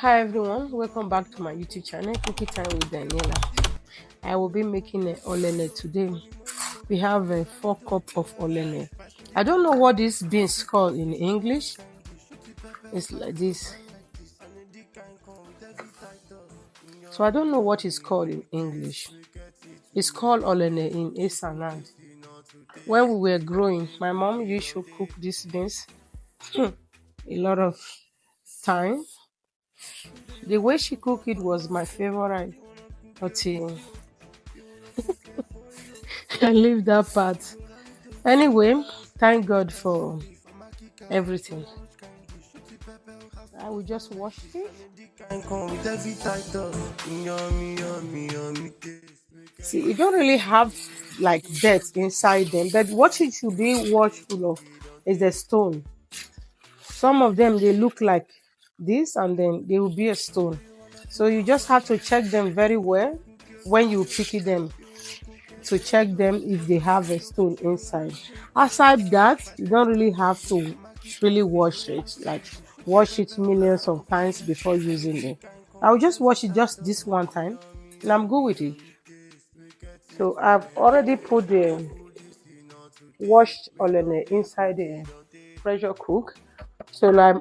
Hi everyone, welcome back to my YouTube channel, Cookie Time with Daniela. I will be making a olele today. We have a 4 cup of olele. I don't know what this beans called in English. It's like this. So I don't know what it's called in English. It's called olele in Esan land. When we were growing, my mom used to cook these beans a lot of time. The way she cooked it was my favorite. But I leave that part. Anyway, thank God for everything. I will just wash it. See, you don't really have like dirt inside them, but what it should be watchful of is the stone. Some of them they look like this and then they will be a stone. So you just have to check them very well when you pick them to check them if they have a stone inside. Aside that, you don't really have to really wash it, like wash it millions of times before using it. I'll just wash it just this one time and I'm good with it. So I've already put the washed olene inside the pressure cook. So like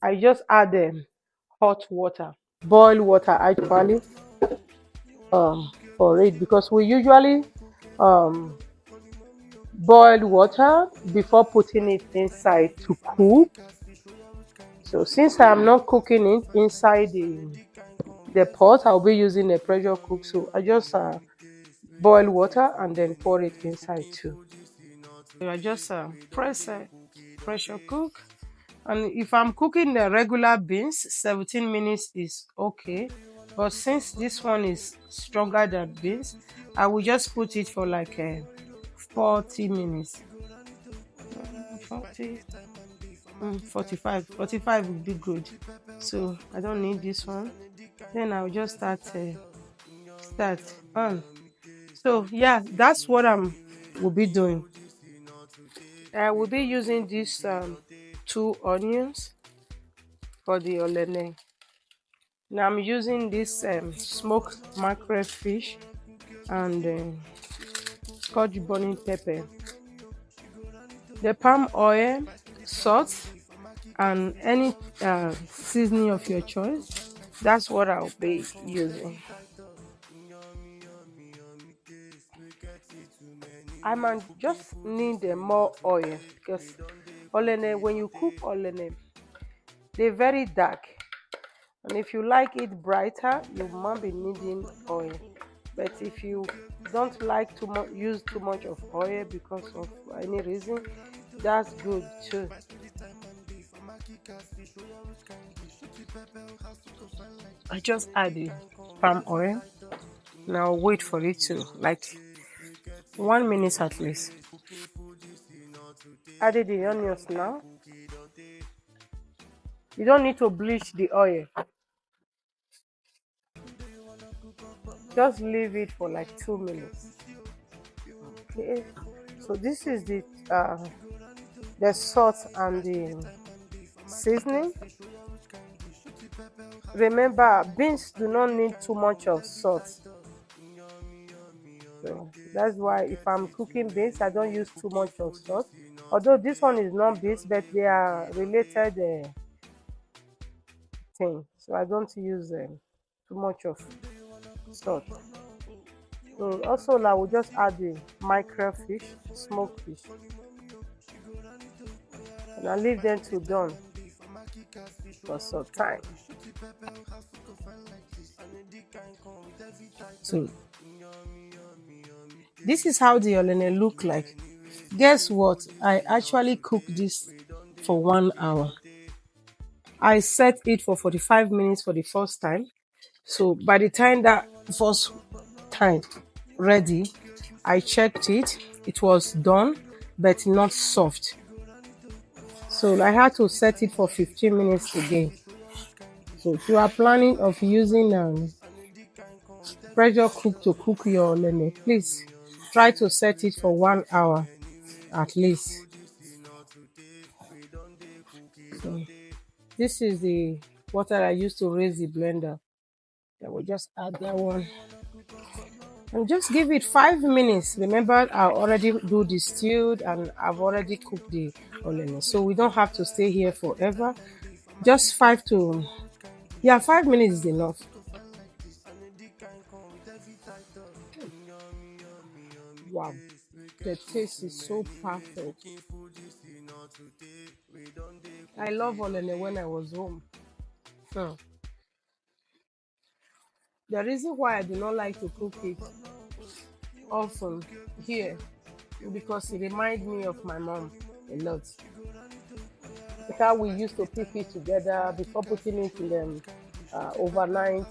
I just add the hot water, boil water actually, for it because we usually um boil water before putting it inside to cook. So since I'm not cooking it inside the pot, I'll be using a pressure cook. So I just boil water and then pour it inside too. So I just press pressure cook. And if I'm cooking the regular beans, 17 minutes is okay. But since this one is stronger than beans, I will just put it for like 40 minutes. 40, 45 would be good. So I don't need this one. Then I'll just start on. So yeah, that's what will be doing. I will be using these 2 onions for the olene. Now I'm using this smoked mackerel fish and scotch bonnet pepper, the palm oil, salt, and any seasoning of your choice. That's what I'll be using. I might just need more oil because olene, when you cook olene, they're very dark. And if you like it brighter, you might be needing oil. But if you don't like to use too much of oil because of any reason, that's good too. I just added palm oil. Now wait for it to like 1 minute at least. Added the onions now. You don't need to bleach the oil. Just leave it for like 2 minutes. Okay. So this is the salt and the seasoning. Remember, beans do not need too much of salt. So that's why if I'm cooking beans, I don't use too much of salt. Although this one is not beans, but they are related thing. So I don't use too much of salt. So also I will just add the mackerel fish, smoked fish, and I leave them to done for some time. So this is how the olene look like. Guess what? I actually cooked this for 1 hour. I set it for 45 minutes for the first time. So by the time that first time ready, I checked it. It was done, but not soft. So I had to set it for 15 minutes again. So if you are planning of using pressure cook to cook your olene, please try to set it for 1 hour at least. So this is the water I used to raise the blender. I will just add that one and just give it 5 minutes. Remember, I already do the stewed and I've already cooked the olene, so we don't have to stay here forever. Just 5 minutes is enough. Wow, the taste is so perfect. I love olene when I was home. Hmm. The reason why I do not like to cook it often here because it reminds me of my mom a lot. Like how we used to pick it together before putting it in the overnight,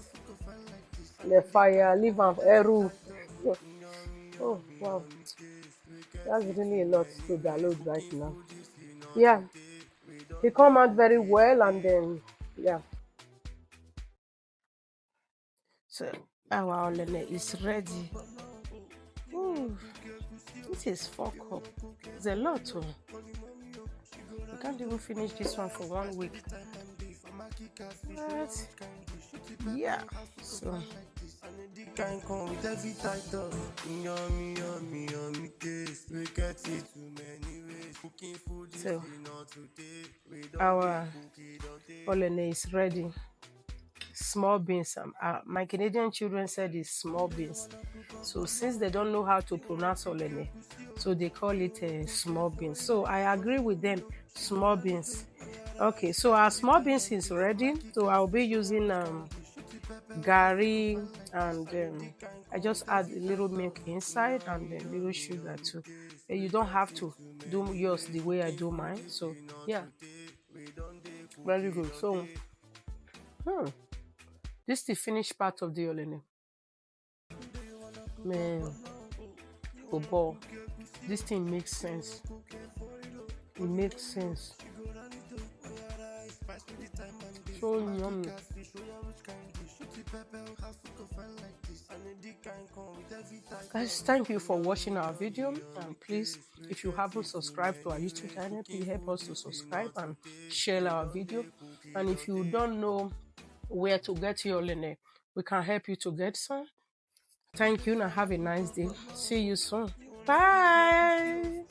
in the fire, leave am eru. Oh wow, that's really a lot to download right now. Yeah, it come out very well, and then yeah. So our olene is ready. Ooh, this is 4 cup. It's a lot. Oh. We can't even finish this one for 1 week. But, yeah. So Can't come with every title. Yummy, yummy, yummy taste. We get it too many ways. Cooking food is so not today. We don't our cook it all day. olene is ready. Small beans. My Canadian children said it's small beans. So since they don't know how to pronounce olene, so they call it small beans. So I agree with them. Small beans. Okay, so our small beans is ready. So I'll be using gari and I just add a little milk inside and a little sugar too. You don't have to do yours the way I do mine. So yeah, very good. So this is the finished part of the olene. Man, oh boy, this thing makes sense. It makes sense. So yummy. Guys, thank you for watching our video, and please, if you haven't subscribed to our YouTube channel, please help us to subscribe and share our video. And if you don't know where to get your olene, we can help you to get some. Thank you and have a nice day. See you soon. Bye.